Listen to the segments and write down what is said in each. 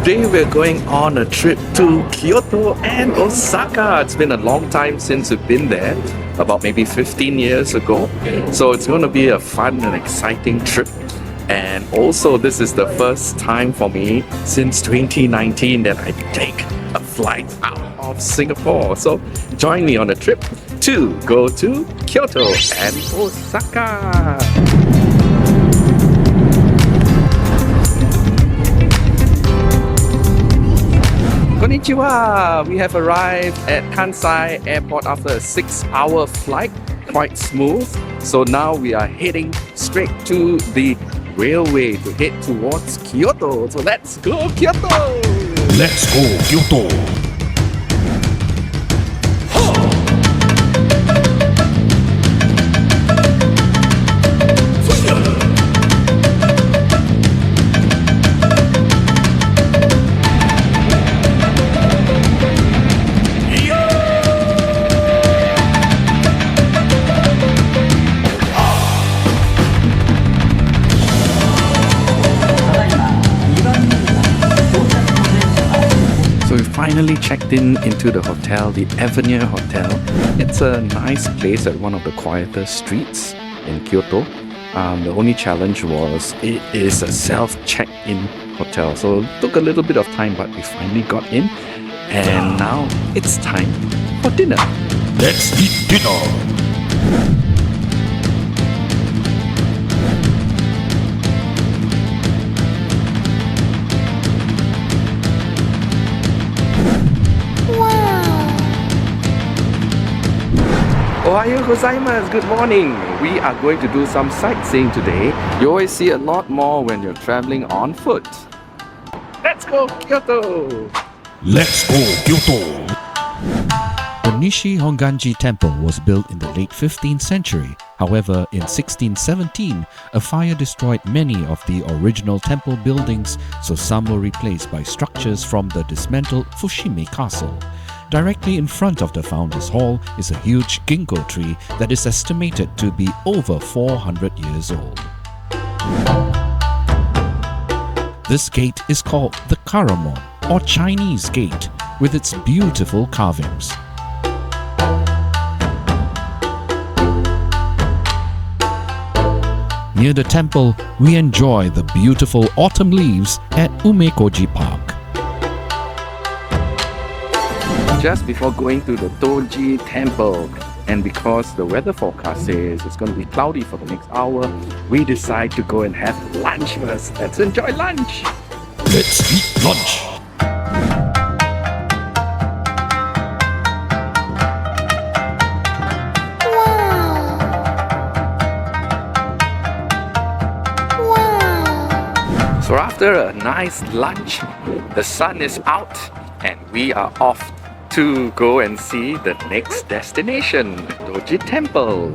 Today we're going on a trip to Kyoto and Osaka. It's been a long time since we've been there, about maybe 15 years ago. So it's going to be a fun and exciting trip. And also this is the first time for me since 2019 that I take a flight out of Singapore. So join me on a trip to go to Kyoto and Osaka. Konnichiwa! We have arrived at Kansai Airport after a 6-hour flight, quite smooth. So now we are heading straight to the railway to head towards Kyoto. So let's go Kyoto! Let's go Kyoto! Finally checked into the hotel, the Avenue Hotel. It's a nice place at one of the quieter streets in Kyoto. The only challenge was it is a self-check-in hotel, so it took a little bit of time, but we finally got in, and now it's time for dinner. Let's eat dinner! Ohayo gozaimasu, good morning. We are going to do some sightseeing today. You always see a lot more when you're traveling on foot. Let's go Kyoto! Let's go Kyoto! The Nishi Honganji Temple was built in the late 15th century. However, in 1617, a fire destroyed many of the original temple buildings, so some were replaced by structures from the dismantled Fushimi Castle. Directly in front of the Founders Hall is a huge ginkgo tree that is estimated to be over 400 years old. This gate is called the Karamon, or Chinese Gate, with its beautiful carvings. Near the temple, we enjoy the beautiful autumn leaves at Umekoji Park. Just before going to the Toji Temple, and because the weather forecast says it's going to be cloudy for the next hour, we decide to go and have lunch first. Let's enjoy lunch! Let's eat lunch! So after a nice lunch, the sun is out and we are off to go and see the next destination, Toji Temple.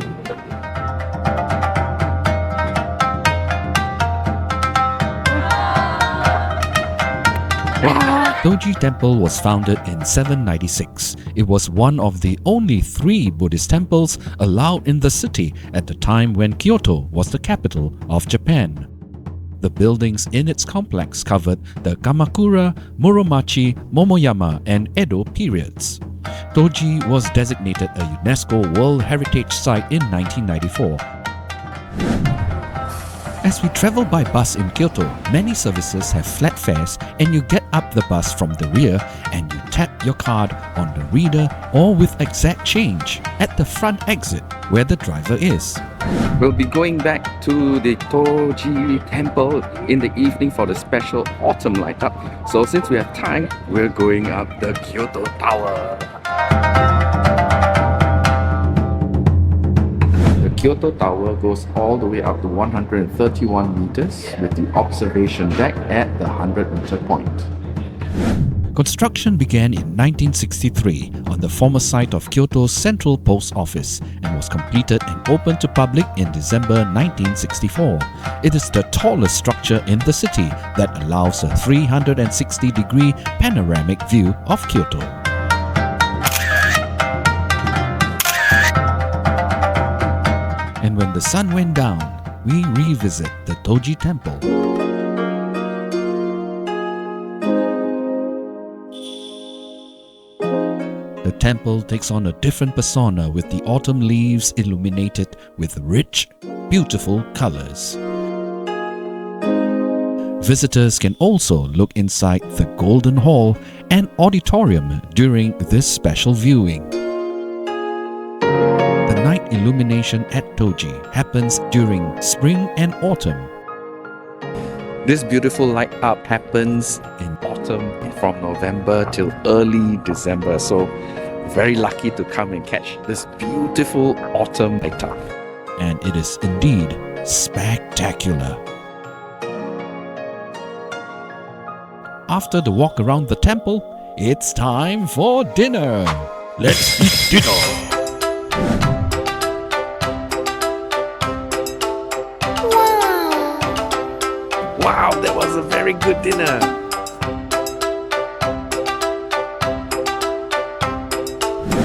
Toji Temple was founded in 796. It was one of the only 3 Buddhist temples allowed in the city at the time when Kyoto was the capital of Japan. The buildings in its complex covered the Kamakura, Muromachi, Momoyama, and Edo periods. Toji was designated a UNESCO World Heritage Site in 1994. As we travel by bus in Kyoto, many services have flat fares and you get up the bus from the rear and you tap your card on the reader or with exact change at the front exit where the driver is. We'll be going back to the Toji Temple in the evening for the special autumn light up. So since we have time, we're going up the Kyoto Tower. The Kyoto Tower goes all the way up to 131 meters with the observation deck at the 100-meter point. Construction began in 1963 on the former site of Kyoto's Central Post Office and was completed and opened to public in December 1964. It is the tallest structure in the city that allows a 360-degree panoramic view of Kyoto. And when the sun went down, we revisit the Toji Temple. The temple takes on a different persona with the autumn leaves illuminated with rich, beautiful colors. Visitors can also look inside the Golden Hall and auditorium during this special viewing. The night illumination at Toji happens during spring and autumn. This beautiful light up happens in autumn from November till early December. So very lucky to come and catch this beautiful autumn light up. And it is indeed spectacular. After the walk around the temple, it's time for dinner. Let's eat dinner. Wow, that was a very good dinner.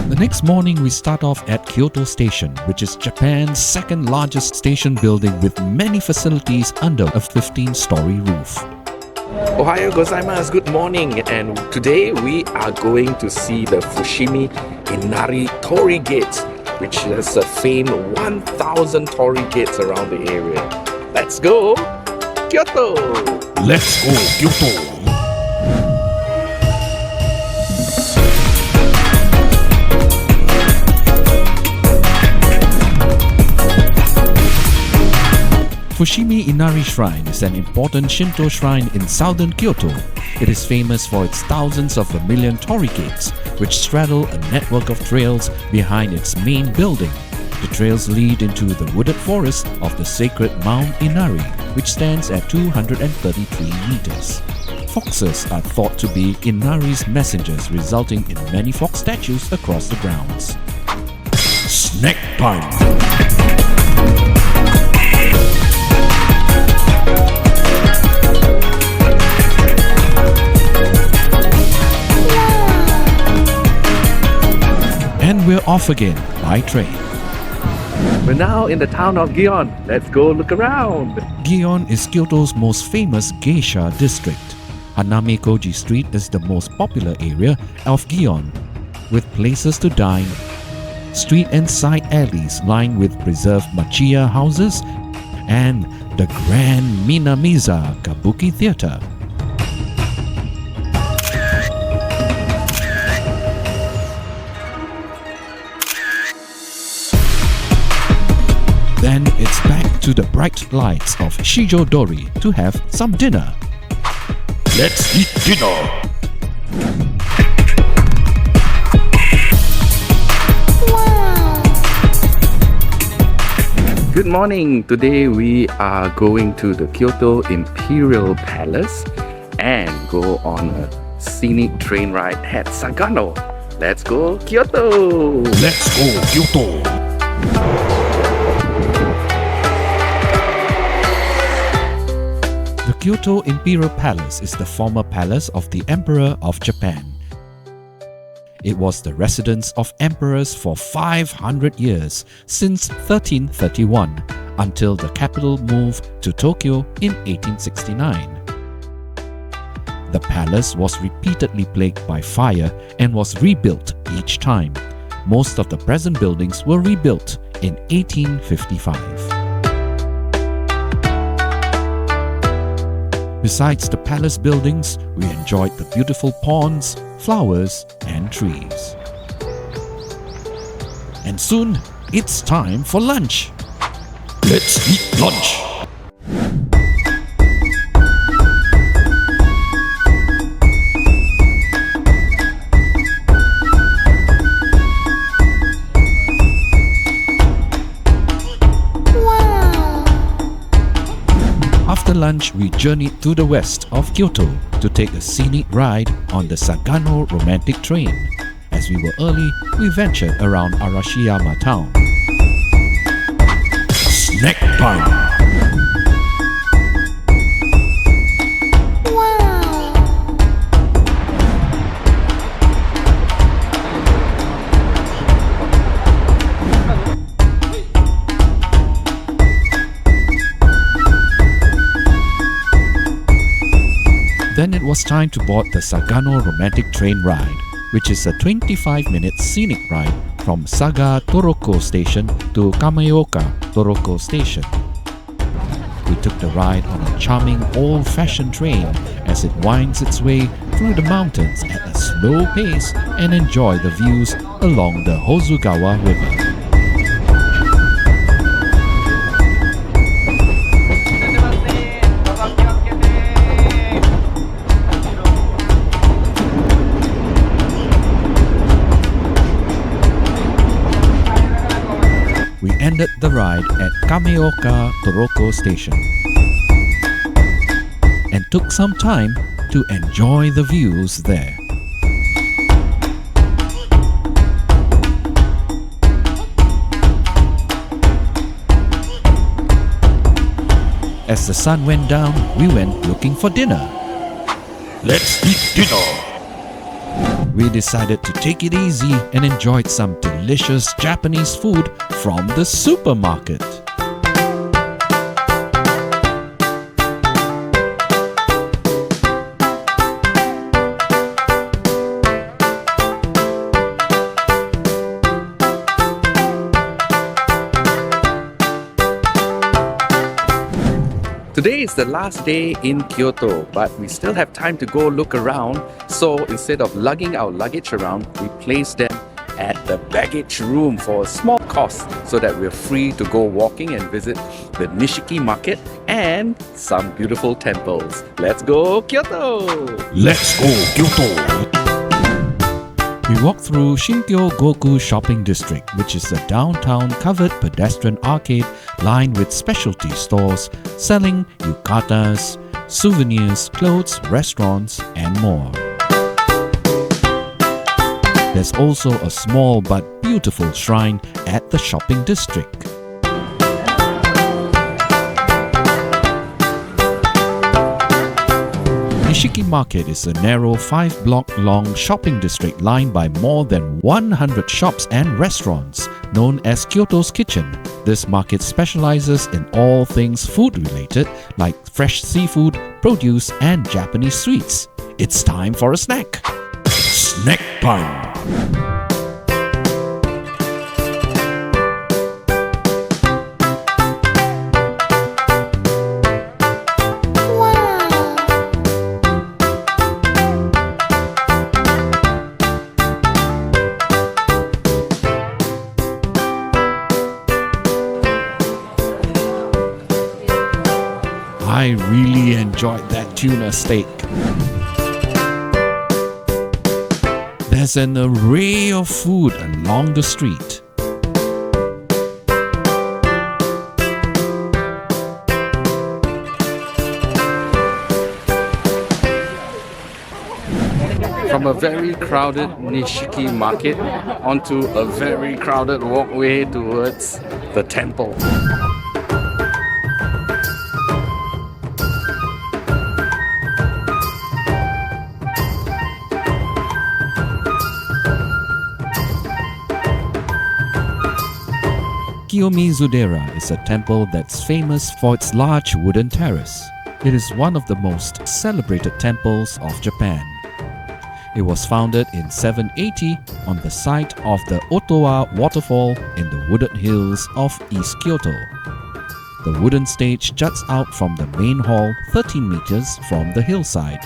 The next morning we start off at Kyoto Station, which is Japan's second largest station building with many facilities under a 15-story roof. Ohayo gozaimasu, good morning, and today we are going to see the Fushimi Inari Torii Gate, which has a famed 1,000 torii gates around the area. Let's go, Kyoto! Let's go Kyoto. Fushimi Inari Shrine is an important Shinto shrine in southern Kyoto. It is famous for its thousands of vermilion torii gates, which straddle a network of trails behind its main building. The trails lead into the wooded forest of the sacred Mount Inari, which stands at 233 meters. Foxes are thought to be Inari's messengers, resulting in many fox statues across the grounds. Snack time. And we're off again by train. We're now in the town of Gion. Let's go look around. Gion is Kyoto's most famous geisha district. Hanami-Koji Street is the most popular area of Gion, with places to dine, street and side alleys lined with preserved machiya houses, and the Grand Minamiza Kabuki Theatre. Then it's back to the bright lights of Shijodori to have some dinner. Let's eat dinner. Good morning. Today we are going to the Kyoto Imperial Palace and go on a scenic train ride at Sagano. Let's go Kyoto! Let's go Kyoto. The Kyoto Imperial Palace is the former palace of the Emperor of Japan. It was the residence of emperors for 500 years, since 1331, until the capital moved to Tokyo in 1869. The palace was repeatedly plagued by fire and was rebuilt each time. Most of the present buildings were rebuilt in 1855. Besides the palace buildings, we enjoyed the beautiful ponds, flowers, and trees. And soon, it's time for lunch. Let's eat lunch. After lunch, we journeyed to the west of Kyoto to take a scenic ride on the Sagano romantic train. As we were early, we ventured around Arashiyama town. Snack time. Then it was time to board the Sagano romantic train ride. which is a 25-minute scenic ride from Saga Toroko Station to Kameoka Toroko Station. We took the ride on a charming old-fashioned train as it winds its way through the mountains at a slow pace and enjoy the views along the Hozugawa River. We ended the ride at Kameoka Toroko Station and took some time to enjoy the views there. As the sun went down, we went looking for dinner. Let's eat dinner. We decided to take it easy and enjoyed some delicious Japanese food from the supermarket. Today is the last day in Kyoto, but we still have time to go look around. So instead of lugging our luggage around, we place them at the baggage room for a small cost so that we're free to go walking and visit the Nishi market and some beautiful temples. Let's go Kyoto! Let's go Kyoto. We walked through Shinkyo Goku Shopping District, which is a downtown covered pedestrian arcade lined with specialty stores selling yukatas, souvenirs, clothes, restaurants, and more. There's also a small but beautiful shrine at the shopping district. Nishiki Market is a narrow 5-block-long shopping district lined by more than 100 shops and restaurants, known as Kyoto's Kitchen. This market specializes in all things food-related, like fresh seafood, produce, and Japanese sweets. It's time for a snack. Snack time. I really enjoyed that tuna steak. There's an array of food along the street. From a very crowded Nishiki market onto a very crowded walkway towards the temple. Kiyomizu-dera is a temple that's famous for its large wooden terrace. It is one of the most celebrated temples of Japan. It was founded in 780 on the site of the Otowa waterfall in the wooded hills of East Kyoto. The wooden stage juts out from the main hall 13 meters from the hillside.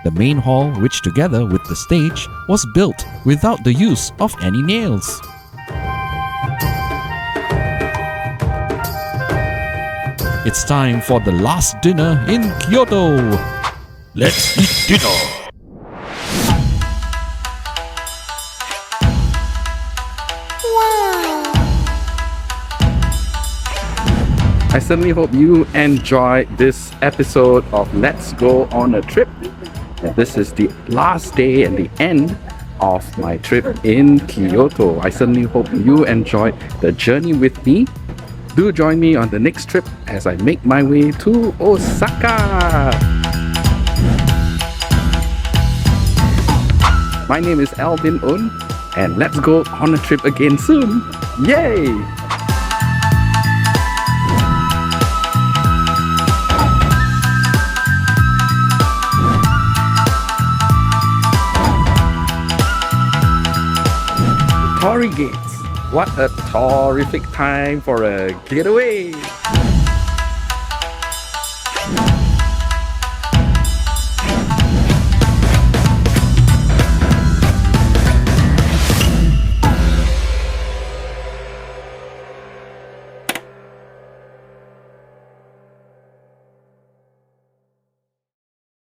The main hall, which together with the stage, was built without the use of any nails. It's time for the last dinner in Kyoto. Let's eat dinner. I certainly hope you enjoyed this episode of Let's Go on a Trip. And this is the last day and the end of my trip in Kyoto. I certainly hope you enjoyed the journey with me. Do join me on the next trip as I make my way to Osaka. My name is Alvin Oon, and let's go on a trip again soon. Yay! Torii Gates. What a terrific time for a getaway!